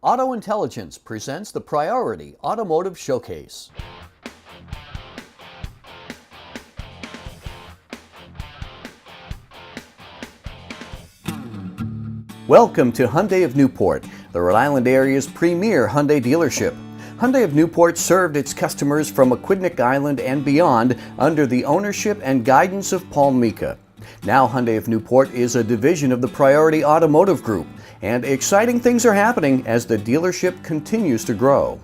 AutoIntelligence presents the Priority Automotive Showcase. Welcome to Hyundai of Newport, the Rhode Island area's premier Hyundai dealership. Hyundai of Newport served its customers from Aquidneck Island and beyond under the ownership and guidance of Paul Mika. Now Hyundai of Newport is a division of the Priority Automotive Group, and exciting things are happening as the dealership continues to grow.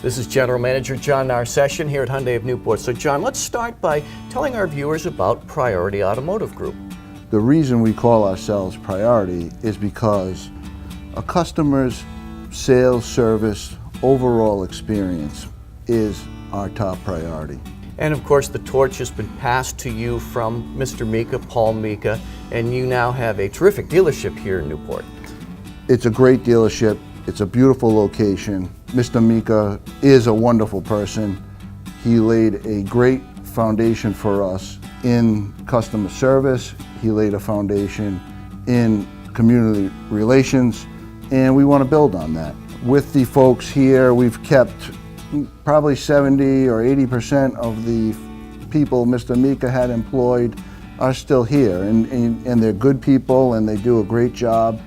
This is General Manager John Narcessian here at Hyundai of Newport. So John, let's start by telling our viewers about Priority Automotive Group. The reason we call ourselves Priority is because a customer's sales, service, overall experience is our top priority. And of course, the torch has been passed to you from Mr. Mika, Paul Mika, and you now have a terrific dealership here in Newport. It's a great dealership. It's a beautiful location. Mr. Mika is a wonderful person. He laid a great foundation for us in customer service. He laid a foundation in community relations, and we want to build on that. With the folks here, we've kept probably 70 or 80% of the people Mr. Mika had employed are still here, and they're good people and they do a great job,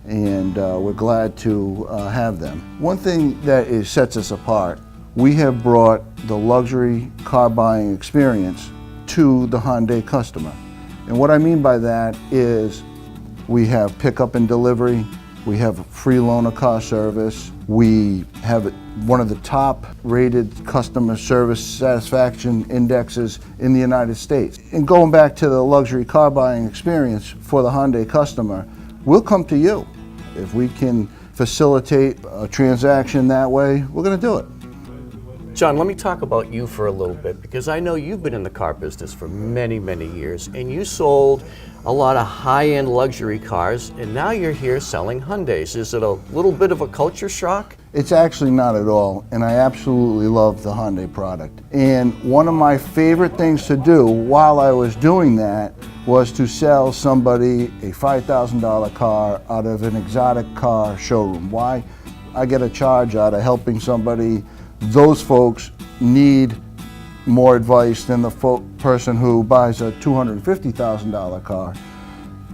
and we're glad to have them. One thing that sets us apart, we have brought the luxury car buying experience to the Hyundai customer. And what I mean by that is we have pickup and delivery, we have free loaner car service, we have one of the top rated customer service satisfaction indexes in the United States. And going back to the luxury car buying experience for the Hyundai customer, we'll come to you. If we can facilitate a transaction that way, we're going to do it. John, let me talk about you for a little bit, because I know you've been in the car business for many, many years, and you sold a lot of high-end luxury cars, and now you're here selling Hyundais. Is it a little bit of a culture shock? It's actually not at all, and I absolutely love the Hyundai product. And one of my favorite things to do while I was doing that was to sell somebody a $5,000 car out of an exotic car showroom. Why? I get a charge out of helping somebody. Those folks need more advice than the person who buys a $250,000 car.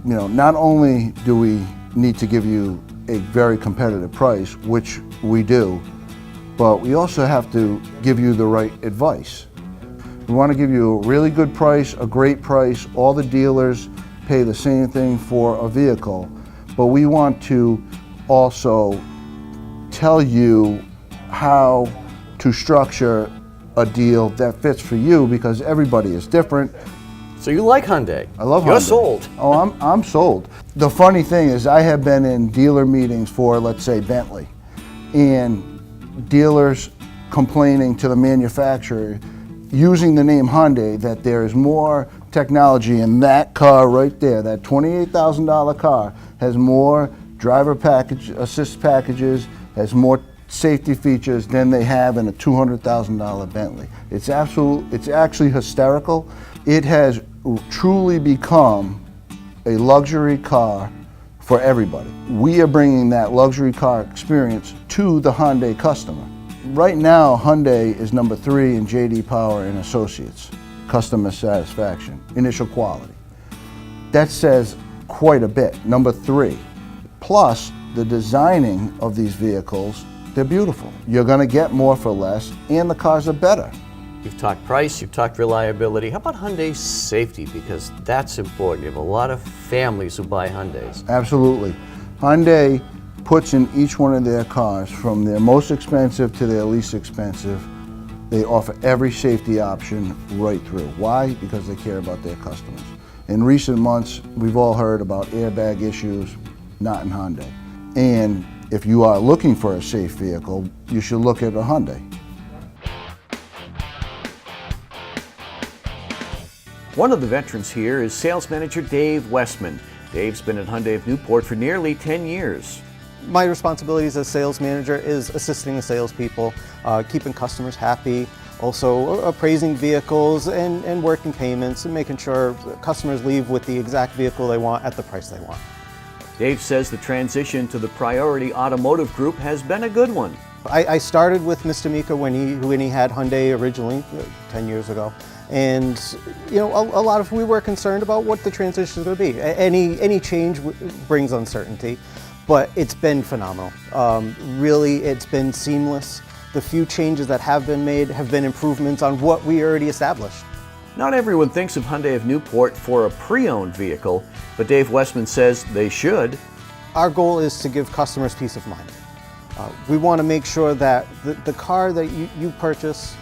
You know, not only do we need to give you a very competitive price, which we do, but we also have to give you the right advice. We want to give you a really good price, a great price. All the dealers pay the same thing for a vehicle, but we want to also tell you how to structure a deal that fits for you, because everybody is different. So you like Hyundai? I love Hyundai. You're sold. Oh, I'm sold. The funny thing is I have been in dealer meetings for, let's say, Bentley, and dealers complaining to the manufacturer using the name Hyundai that there is more technology in that car right there. That $28,000 car has more driver assist packages, has more safety features than they have in a $200,000 Bentley. It's actually hysterical. It has truly become a luxury car for everybody. We are bringing that luxury car experience to the Hyundai customer. Right now, Hyundai is number 3 in J.D. Power and Associates, customer satisfaction, initial quality. That says quite a bit, number 3. Plus, the designing of these vehicles, they're beautiful. You're going to get more for less, and the cars are better. You've talked price, you've talked reliability. How about Hyundai's safety? Because that's important. You have a lot of families who buy Hyundais. Absolutely. Hyundai puts in each one of their cars, from their most expensive to their least expensive, they offer every safety option right through. Why? Because they care about their customers. In recent months, we've all heard about airbag issues, not in Hyundai. And if you are looking for a safe vehicle, you should look at a Hyundai. One of the veterans here is sales manager Dave Westman. Dave's been at Hyundai of Newport for nearly 10 years. My responsibilities as sales manager is assisting the salespeople, keeping customers happy, also appraising vehicles and working payments and making sure customers leave with the exact vehicle they want at the price they want. Dave says the transition to the Priority Automotive Group has been a good one. I started with Mr. Mika when he had Hyundai originally 10 years ago. And you know, a lot of we were concerned about what the transition is going to be. Any change brings uncertainty, but it's been phenomenal. Really, it's been seamless. The few changes that have been made have been improvements on what we already established. Not everyone thinks of Hyundai of Newport for a pre-owned vehicle, but Dave Westman says they should. Our goal is to give customers peace of mind. We want to make sure that the car that you purchase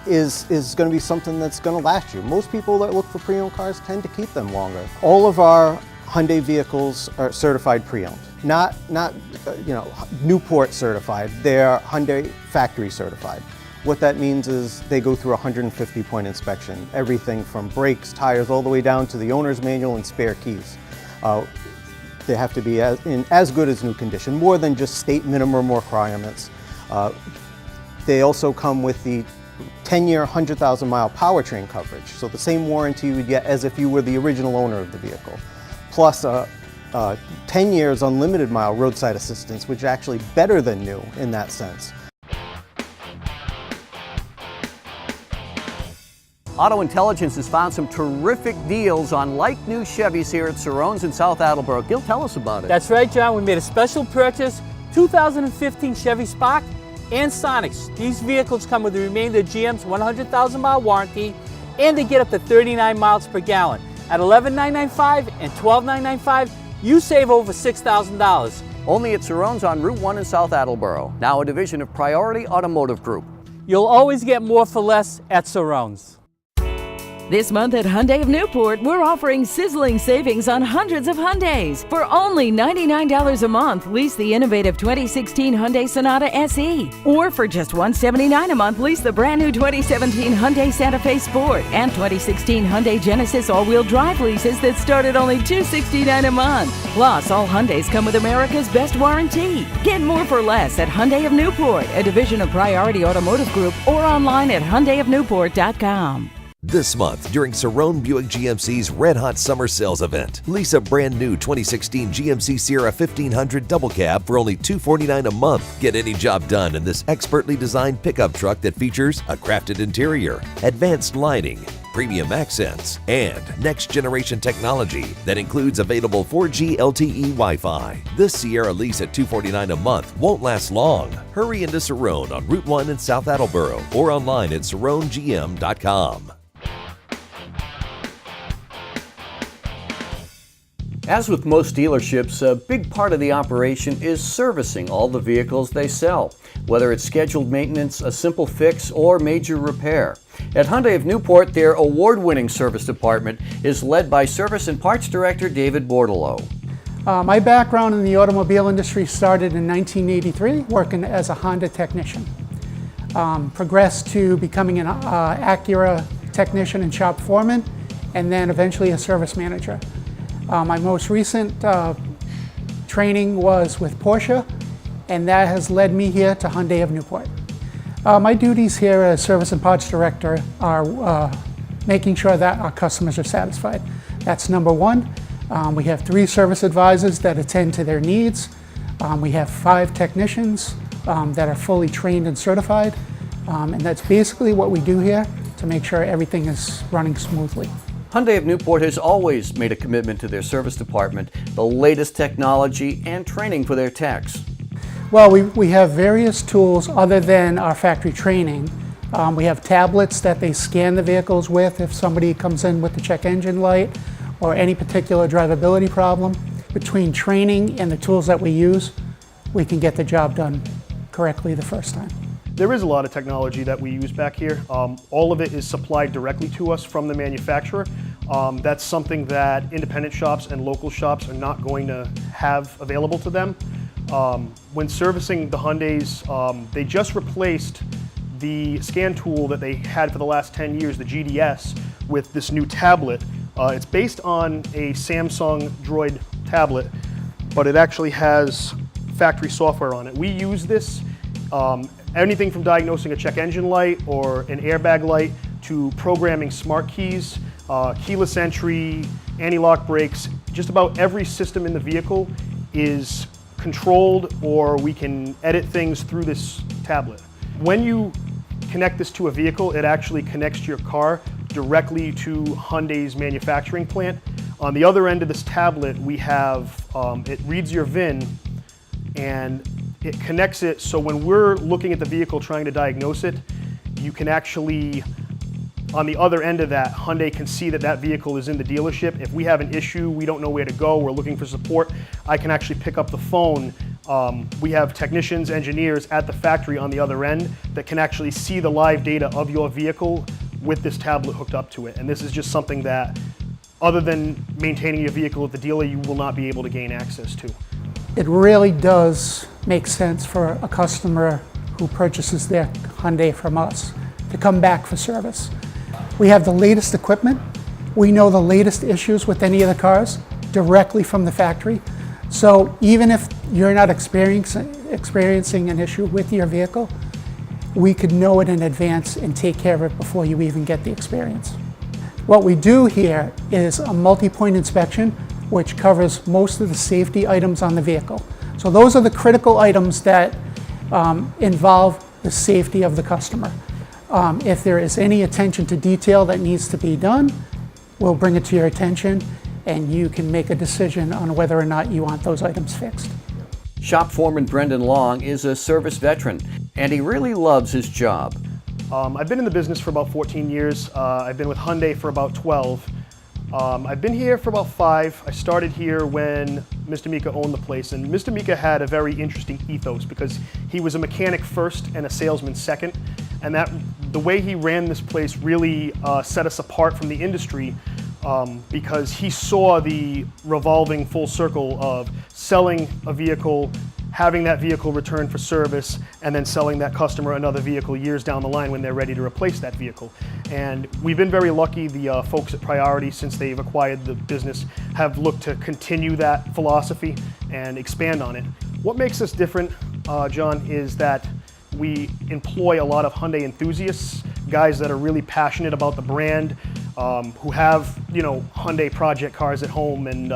is going to be something that's going to last you. Most people that look for pre-owned cars tend to keep them longer. All of our Hyundai vehicles are certified pre-owned, not Newport certified. They're Hyundai factory certified. What that means is they go through a 150-point inspection, everything from brakes, tires, all the way down to the owner's manual and spare keys. They have to be in as good as new condition, more than just state minimum requirements. They also come with the 10-year, 100,000-mile powertrain coverage, so the same warranty you would get as if you were the original owner of the vehicle. Plus 10 years unlimited mile roadside assistance, which is actually better than new in that sense. AutoIntelligence has found some terrific deals on like-new Chevys here at Cerrone's in South Attleboro. Gil, tell us about it. That's right, John. We made a special purchase, 2015 Chevy Spark and Sonics. These vehicles come with the remainder of GM's 100,000-mile warranty, and they get up to 39 miles per gallon. At $11,995 and $12,995, you save over $6,000. Only at Cerrone's on Route 1 in South Attleboro, now a division of Priority Automotive Group. You'll always get more for less at Cerrone's. This month at Hyundai of Newport, we're offering sizzling savings on hundreds of Hyundais. For only $99 a month, lease the innovative 2016 Hyundai Sonata SE. Or for just $179 a month, lease the brand new 2017 Hyundai Santa Fe Sport and 2016 Hyundai Genesis all-wheel drive leases that start at only $269 a month. Plus, all Hyundais come with America's best warranty. Get more for less at Hyundai of Newport, a division of Priority Automotive Group, or online at HyundaiofNewport.com. This month, during Cerrone Buick GMC's Red Hot Summer Sales event, lease a brand new 2016 GMC Sierra 1500 Double Cab for only $249 a month. Get any job done in this expertly designed pickup truck that features a crafted interior, advanced lighting, premium accents, and next-generation technology that includes available 4G LTE Wi-Fi. This Sierra lease at $249 a month won't last long. Hurry into Cerrone on Route 1 in South Attleboro or online at CerroneGM.com. As with most dealerships, a big part of the operation is servicing all the vehicles they sell, whether it's scheduled maintenance, a simple fix, or major repair. At Hyundai of Newport, their award-winning service department is led by Service and Parts Director David Bordelot. My background in the automobile industry started in 1983, working as a Honda technician. Progressed to becoming an Acura technician and shop foreman, and then eventually a service manager. My most recent training was with Porsche, and that has led me here to Hyundai of Newport. My duties here as Service and Parts Director are making sure that our customers are satisfied. That's number one. We have 3 service advisors that attend to their needs. We have 5 technicians that are fully trained and certified, and that's basically what we do here to make sure everything is running smoothly. Hyundai of Newport has always made a commitment to their service department, the latest technology and training for their techs. Well, we have various tools other than our factory training. We have tablets that they scan the vehicles with if somebody comes in with the check engine light or any particular drivability problem. Between training and the tools that we use, we can get the job done correctly the first time. There is a lot of technology that we use back here. All of it is supplied directly to us from the manufacturer. That's something that independent shops and local shops are not going to have available to them. When servicing the Hyundais, they just replaced the scan tool that they had for the last 10 years, the GDS, with this new tablet. It's based on a Samsung Droid tablet, but it actually has factory software on it. We use this anything from diagnosing a check engine light or an airbag light to programming smart keys, keyless entry, anti-lock brakes. Just about every system in the vehicle is controlled, or we can edit things through this tablet. When you connect this to a vehicle, it actually connects your car directly to Hyundai's manufacturing plant. On the other end of this tablet, we have, it reads your VIN and it connects it, so when we're looking at the vehicle trying to diagnose it, you can actually, on the other end of that, Hyundai can see that that vehicle is in the dealership. If we have an issue, we don't know where to go, we're looking for support, I can actually pick up the phone. We have technicians, engineers at the factory on the other end that can actually see the live data of your vehicle with this tablet hooked up to it. And this is just something that, other than maintaining your vehicle at the dealer, you will not be able to gain access to. It really does make sense for a customer who purchases their Hyundai from us to come back for service. We have the latest equipment. We know the latest issues with any of the cars directly from the factory. So even if you're not experiencing an issue with your vehicle, we could know it in advance and take care of it before you even get the experience. What we do here is a multi-point inspection, which covers most of the safety items on the vehicle. So those are the critical items that involve the safety of the customer. If there is any attention to detail that needs to be done, we'll bring it to your attention and you can make a decision on whether or not you want those items fixed. Shop foreman Brendan Long is a service veteran, and he really loves his job. I've been in the business for about 14 years. I've been with Hyundai for about 12. I've been here for about 5. I started here when Mr. Mika owned the place, and Mr. Mika had a very interesting ethos because he was a mechanic first and a salesman second, and the way he ran this place really set us apart from the industry because he saw the revolving full circle of selling a vehicle, having that vehicle returned for service, and then selling that customer another vehicle years down the line when they're ready to replace that vehicle. And we've been very lucky. The folks at Priority, since they've acquired the business, have looked to continue that philosophy and expand on it. What makes us different, John, is that we employ a lot of Hyundai enthusiasts, guys that are really passionate about the brand, who have, Hyundai project cars at home and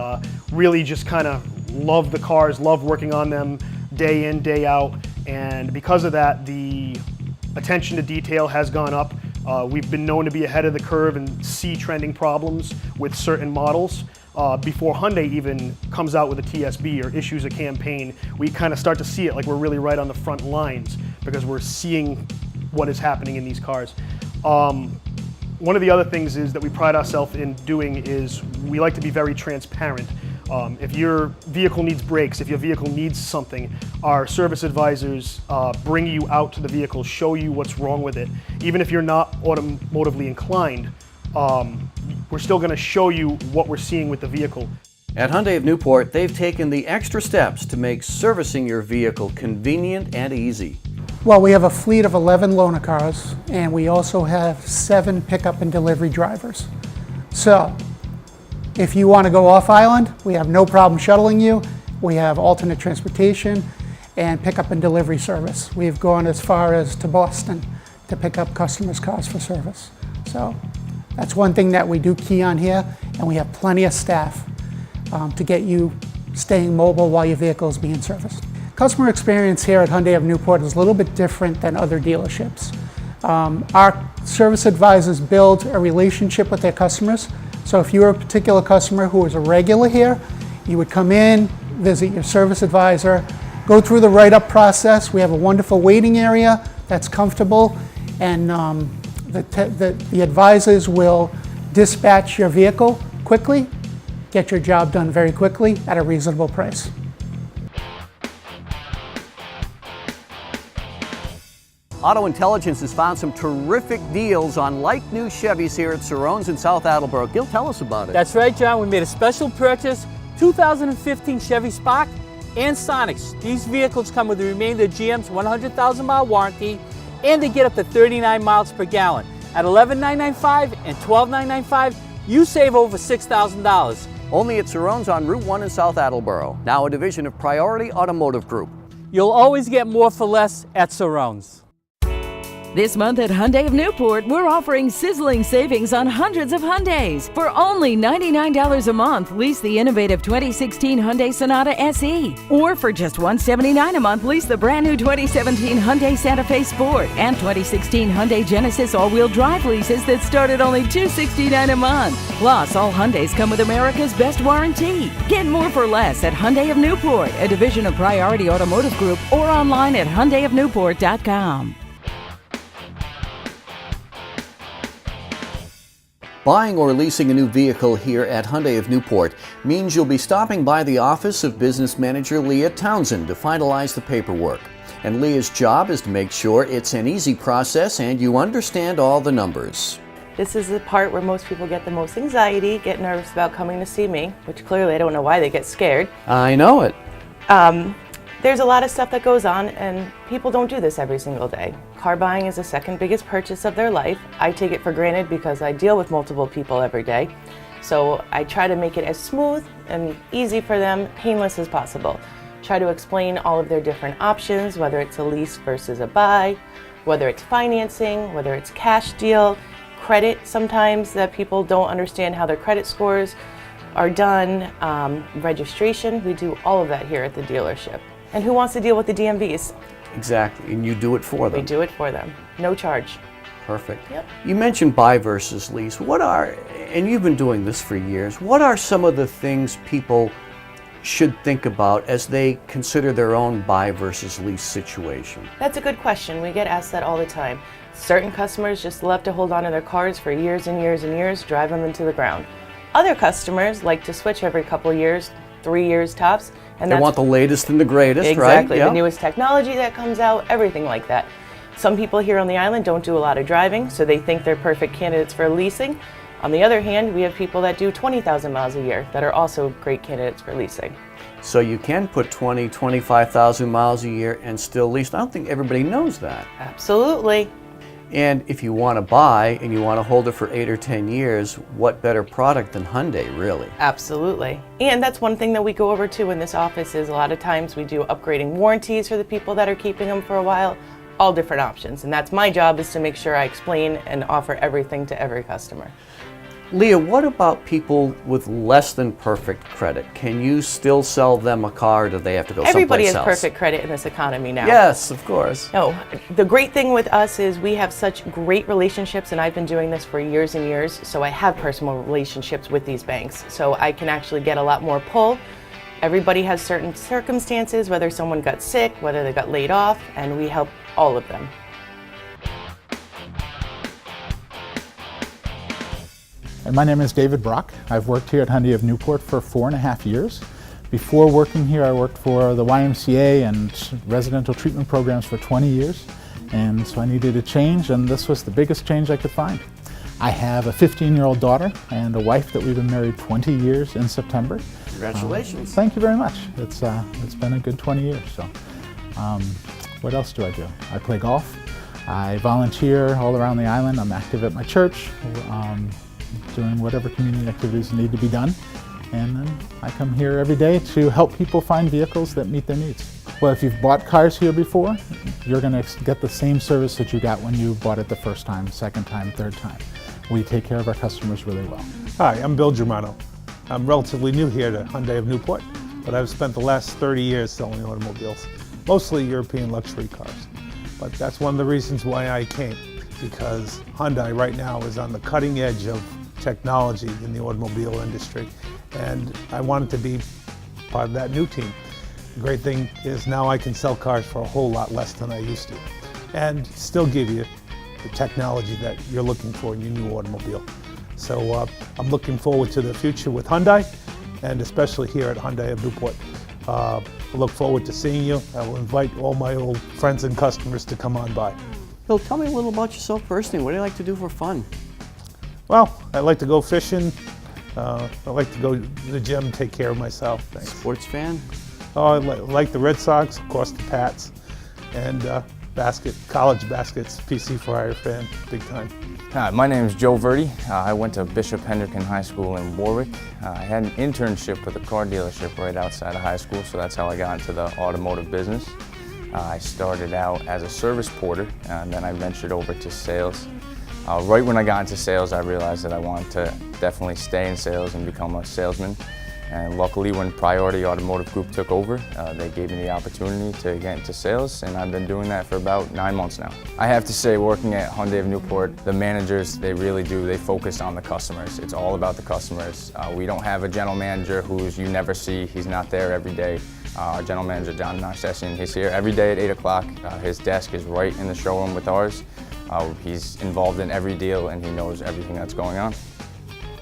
really just kind of love the cars, love working on them day in, day out. And because of that, the attention to detail has gone up. We've been known to be ahead of the curve and see trending problems with certain models. Before Hyundai even comes out with a TSB or issues a campaign, we kind of start to see it like we're really right on the front lines because we're seeing what is happening in these cars. One of the other things is that we pride ourselves in doing is we like to be very transparent. If your vehicle needs brakes, if your vehicle needs something, our service advisors bring you out to the vehicle, show you what's wrong with it. Even if you're not automotively inclined, we're still going to show you what we're seeing with the vehicle. At Hyundai of Newport, they've taken the extra steps to make servicing your vehicle convenient and easy. Well, we have a fleet of 11 loaner cars, and we also have 7 pickup and delivery drivers. So, if you want to go off island, we have no problem shuttling you. We have alternate transportation and pickup and delivery service. We've gone as far as to Boston to pick up customers' cars for service. So, that's one thing that we do key on here, and we have plenty of staff to get you staying mobile while your vehicle is being serviced. Customer experience here at Hyundai of Newport is a little bit different than other dealerships. Our service advisors build a relationship with their customers. So if you're a particular customer who is a regular here, you would come in, visit your service advisor, go through the write-up process. We have a wonderful waiting area that's comfortable, and the advisors will dispatch your vehicle quickly, get your job done very quickly at a reasonable price. AutoIntelligence has found some terrific deals on like-new Chevys here at Cerrone's in South Attleboro. Gil, tell us about it. That's right, John. We made a special purchase, 2015 Chevy Spark and Sonics. These vehicles come with the remainder of GM's 100,000-mile warranty, and they get up to 39 miles per gallon. At $11,995 and $12,995, you save over $6,000. Only at Cerrone's on Route 1 in South Attleboro, now a division of Priority Automotive Group. You'll always get more for less at Cerrone's. This month at Hyundai of Newport, we're offering sizzling savings on hundreds of Hyundais. For only $99 a month, lease the innovative 2016 Hyundai Sonata SE. Or for just $179 a month, lease the brand new 2017 Hyundai Santa Fe Sport and 2016 Hyundai Genesis all-wheel drive leases that start at only $269 a month. Plus, all Hyundais come with America's best warranty. Get more for less at Hyundai of Newport, a division of Priority Automotive Group, or online at HyundaiofNewport.com. Buying or leasing a new vehicle here at Hyundai of Newport means you'll be stopping by the office of Business Manager Leah Townsend to finalize the paperwork. And Leah's job is to make sure it's an easy process and you understand all the numbers. This is the part where most people get the most anxiety, get nervous about coming to see me, which clearly I don't know why they get scared. I know it. There's a lot of stuff that goes on, and people don't do this every single day. Car buying is the second biggest purchase of their life. I take it for granted because I deal with multiple people every day. So I try to make it as smooth and easy for them, painless as possible. Try to explain all of their different options, whether it's a lease versus a buy, whether it's financing, whether it's cash deal, credit sometimes that people don't understand how their credit scores are done, registration. We do all of that here at the dealership. And who wants to deal with the DMVs? Exactly, and you do it for them. We do it for them, no charge. Perfect. Yep. You mentioned buy versus lease. And you've been doing this for years, what are some of the things people should think about as they consider their own buy versus lease situation? That's a good question. We get asked that all the time. Certain customers just love to hold on to their cars for years and years and years, drive them into the ground. Other customers like to switch every couple of years, 3 years tops. And they want the latest and the greatest, right? Exactly, the newest technology that comes out, everything like that. Some people here on the island don't do a lot of driving, so they think they're perfect candidates for leasing. On the other hand, we have people that do 20,000 miles a year that are also great candidates for leasing. So you can put 20, 25,000 miles a year and still lease. I don't think everybody knows that. Absolutely. And if you want to buy and you want to hold it for 8 or 10 years, what better product than Hyundai, really? Absolutely. And that's one thing that we go over to in this office is a lot of times we do upgrading warranties for the people that are keeping them for a while, all different options. And that's my job, is to make sure I explain and offer everything to every customer. Leah, what about people with less than perfect credit? Can you still sell them a car, or do they have to go Everybody someplace has else? perfect credit in this economy now. Yes, of course. No, the great thing with us is we have such great relationships, and I've been doing this for years and years, so I have personal relationships with these banks, so I can actually get a lot more pull. Everybody has certain circumstances, whether someone got sick, whether they got laid off, and we help all of them. And my name is David Brock. I've worked here at Hyundai of Newport for 4.5 years. Before working here, I worked for the YMCA and residential treatment programs for 20 years. And so I needed a change, and this was the biggest change I could find. I have a 15-year-old daughter and a wife that we've been married 20 years in September. Congratulations. Thank you very much. It's been a good 20 years. So, what else do? I play golf. I volunteer all around the island. I'm active at my church. Doing whatever community activities need to be done. And then I come here every day to help people find vehicles that meet their needs. Well, if you've bought cars here before, you're going to get the same service that you got when you bought it the first time, second time, third time. We take care of our customers really well. Hi, I'm Bill Germano. I'm relatively new here to Hyundai of Newport, but I've spent the last 30 years selling automobiles, mostly European luxury cars. But that's one of the reasons why I came, because Hyundai right now is on the cutting edge of technology in the automobile industry, and I wanted to be part of that new team. The great thing is now I can sell cars for a whole lot less than I used to, and still give you the technology that you're looking for in your new automobile. So I'm looking forward to the future with Hyundai, and especially here at Hyundai of Newport. I look forward to seeing you. I will invite all my old friends and customers to come on by. Bill, tell me a little about yourself personally. What do you like to do for fun? Well, I like to go fishing. I like to go to the gym, take care of myself. Thanks. Sports fan? Oh, I like the Red Sox, of course, the Pats, and college baskets, PC Friar fan, big time. Hi, my name is Joe Verdi. I went to Bishop Hendricken High School in Warwick. I had an internship with a car dealership right outside of high school, so that's how I got into the automotive business. I started out as a service porter, and then I ventured over to sales. Right when I got into sales, I realized that I wanted to definitely stay in sales and become a salesman. And luckily, when Priority Automotive Group took over, they gave me the opportunity to get into sales, and I've been doing that for about 9 months now. I have to say, working at Hyundai of Newport, the managers, they focus on the customers. It's all about the customers. We don't have a general manager who's you never see. He's not there every day. Our general manager, John Narcessian, he's here every day at 8 o'clock. His desk is right in the showroom with ours. He's involved in every deal, and he knows everything that's going on.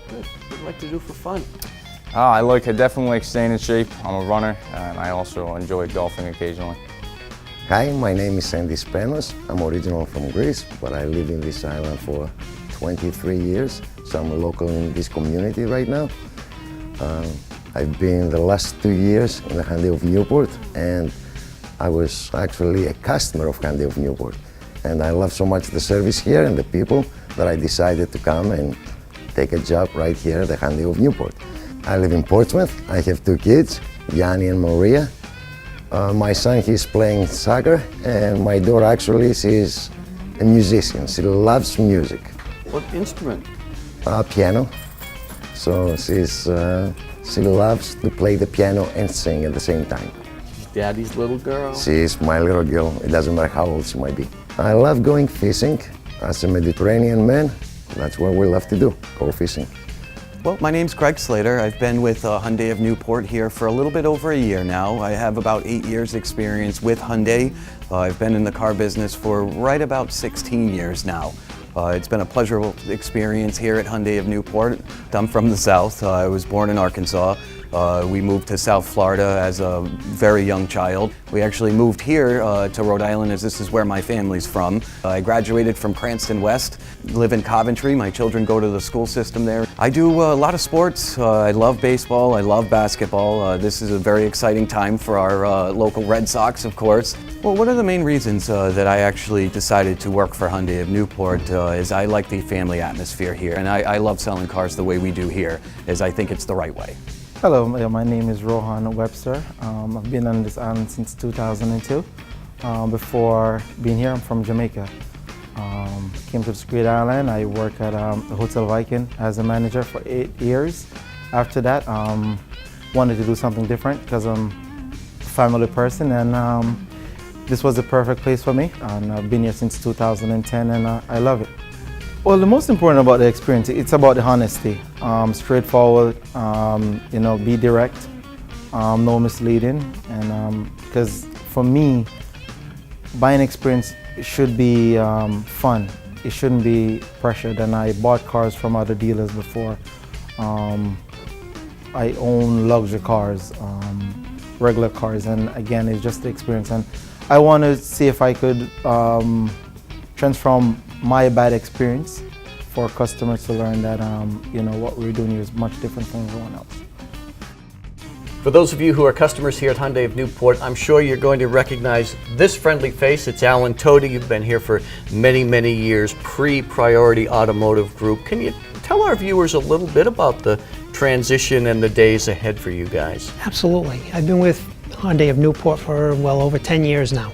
Good. What do you like to do for fun? I definitely like staying in shape. I'm a runner, and I also enjoy golfing occasionally. Hi, my name is Andy Spanos. I'm original from Greece, but I live in this island for 23 years, so I'm local in this community right now. I've been the last 2 years in the Hyundai of Newport, and I was actually a customer of Hyundai of Newport. And I love so much the service here and the people that I decided to come and take a job right here at the Hyundai of Newport. I live in Portsmouth. I have 2 kids, Yanni and Maria. My son, he's playing soccer, and my daughter actually, she's a musician. She loves music. What instrument? Piano. So she loves to play the piano and sing at the same time. Daddy's little girl? She's my little girl. It doesn't matter how old she might be. I love going fishing. As a Mediterranean man, that's what we love to do, go fishing. Well, my name's Greg Slater. I've been with Hyundai of Newport here for a little bit over a year now. I have about 8 years experience with Hyundai. I've been in the car business for right about 16 years now. It's been a pleasurable experience here at Hyundai of Newport. I'm from the South. I was born in Arkansas. We moved to South Florida as a very young child. We actually moved here to Rhode Island, as this is where my family's from. I graduated from Cranston West, live in Coventry. My children go to the school system there. I do a lot of sports. I love baseball, I love basketball. This is a very exciting time for our local Red Sox, of course. Well, one of the main reasons that I actually decided to work for Hyundai of Newport is I like the family atmosphere here, and I love selling cars the way we do here, as I think it's the right way. Hello, my name is Rohan Webster. I've been on this island since 2002. Before being here, I'm from Jamaica. Came to this great island. I worked at the Hotel Viking as a manager for 8 years. After that, wanted to do something different because I'm a family person, and this was the perfect place for me. And I've been here since 2010, and I love it. Well, the most important about the experience, it's about the honesty. Straightforward, be direct, no misleading. And because for me, buying experience should be fun. It shouldn't be pressured. And I bought cars from other dealers before. I own luxury cars, regular cars, and again, it's just the experience. And I want to see if I could transform my bad experience for customers to learn that what we're doing here is much different from everyone else. For those of you who are customers here at Hyundai of Newport, I'm sure you're going to recognize this friendly face. It's Alan Toda. You've been here for many, many years, pre-Priority Automotive Group. Can you tell our viewers a little bit about the transition and the days ahead for you guys? Absolutely. I've been with Hyundai of Newport for well over 10 years now.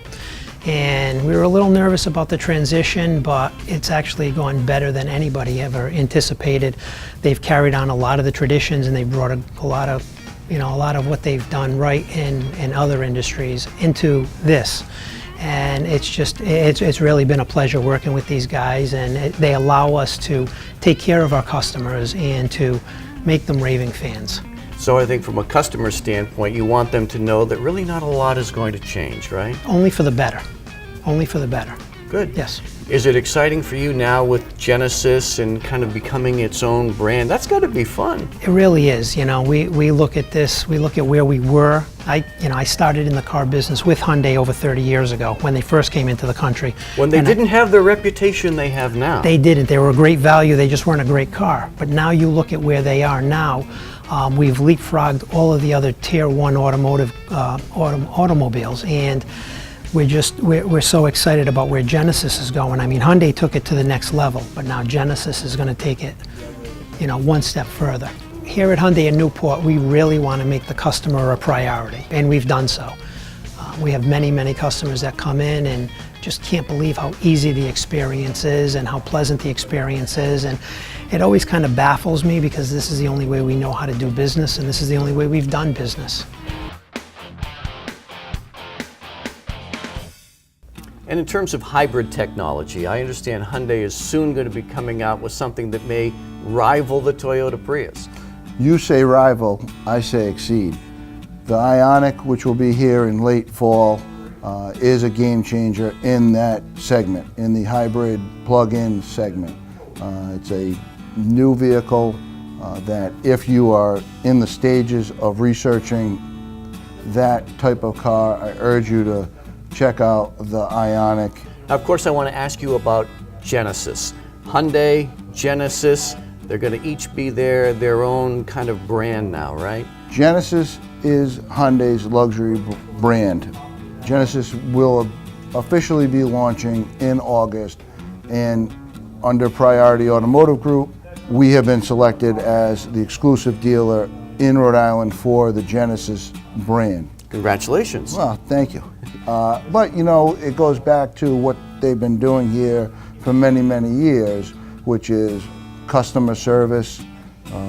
And we were a little nervous about the transition, but it's actually gone better than anybody ever anticipated. They've carried on a lot of the traditions, and they've brought a lot of what they've done right in other industries into this. And it's really been a pleasure working with these guys, and they allow us to take care of our customers and to make them raving fans. So I think from a customer standpoint, you want them to know that really not a lot is going to change, right? Only for the better. Only for the better. Good. Yes. Is it exciting for you now with Genesis and kind of becoming its own brand? That's got to be fun. It really is. We look at this, we look at where we were. I started in the car business with Hyundai over 30 years ago when they first came into the country. When they didn't have the reputation they have now. They didn't. They were a great value. They just weren't a great car. But now you look at where they are now. We've leapfrogged all of the other Tier 1 automotive automobiles, and we're so excited about where Genesis is going. I mean, Hyundai took it to the next level, but now Genesis is going to take it, one step further. Here at Hyundai in Newport, we really want to make the customer a priority, and we've done so. We have many, many customers that come in and just can't believe how easy the experience is and how pleasant the experience is. And it always kind of baffles me because this is the only way we know how to do business, and this is the only way we've done business. And in terms of hybrid technology, I understand Hyundai is soon going to be coming out with something that may rival the Toyota Prius. You say rival, I say exceed. The Ioniq, which will be here in late fall, is a game changer in that segment, in the hybrid plug-in segment. It's a new vehicle that if you are in the stages of researching that type of car, I urge you to check out the Ioniq. Now, of course, I want to ask you about Genesis. Hyundai, Genesis, they're going to each be their own kind of brand now, right? Genesis is Hyundai's luxury brand. Genesis will officially be launching in August, and under Priority Automotive Group, we have been selected as the exclusive dealer in Rhode Island for the Genesis brand. Congratulations. Well, thank you. But you know, it goes back to what they've been doing here for many, many years, which is customer service,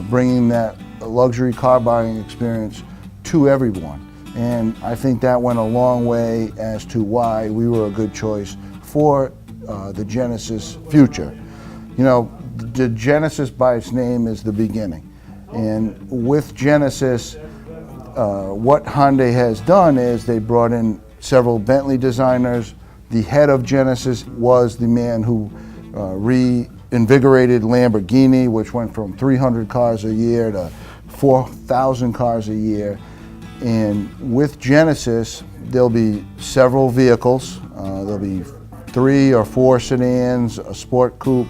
bringing that luxury car buying experience to everyone. And I think that went a long way as to why we were a good choice for the Genesis future. You know, the Genesis by its name is the beginning. And with Genesis, what Hyundai has done is they brought in several Bentley designers. The head of Genesis was the man who reinvigorated Lamborghini, which went from 300 cars a year to 4,000 cars a year. And with Genesis, there'll be several vehicles. There'll be 3 or 4 sedans, a sport coupe,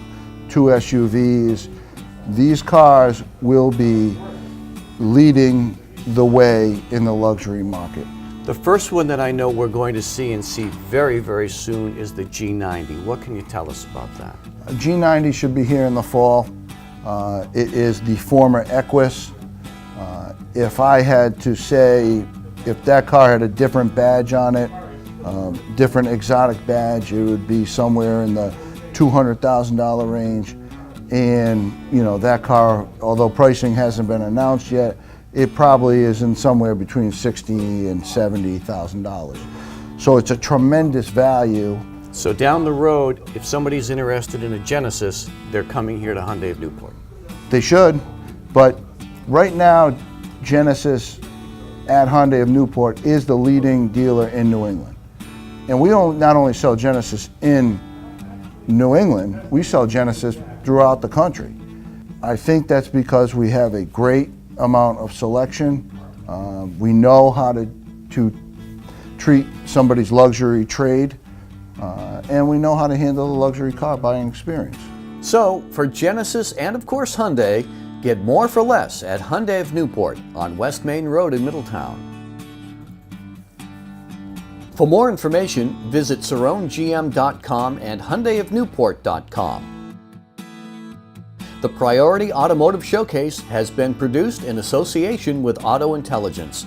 2 SUVs. These cars will be leading the way in the luxury market. The first one that I know we're going to see very, very soon is the G90. What can you tell us about that? G90 should be here in the fall. It is the former Equus. If I had to say, if that car had a different badge on it, different exotic badge, it would be somewhere in the $200,000 range. And you know, that car, although pricing hasn't been announced yet, it probably is in somewhere between $60,000 and $70,000. So it's a tremendous value. So down the road, if somebody's interested in a Genesis, they're coming here to Hyundai of Newport. They should, but right now, Genesis at Hyundai of Newport is the leading dealer in New England. And we don't not only sell Genesis in New England, we sell Genesis throughout the country. I think that's because we have a great amount of selection. We know how to treat somebody's luxury trade, and we know how to handle the luxury car buying experience. So for Genesis and of course Hyundai, get more for less at Hyundai of Newport on West Main Road in Middletown. For more information, visit SaroneGM.com and HyundaiofNewport.com. The Priority Automotive Showcase has been produced in association with AutoIntelligence.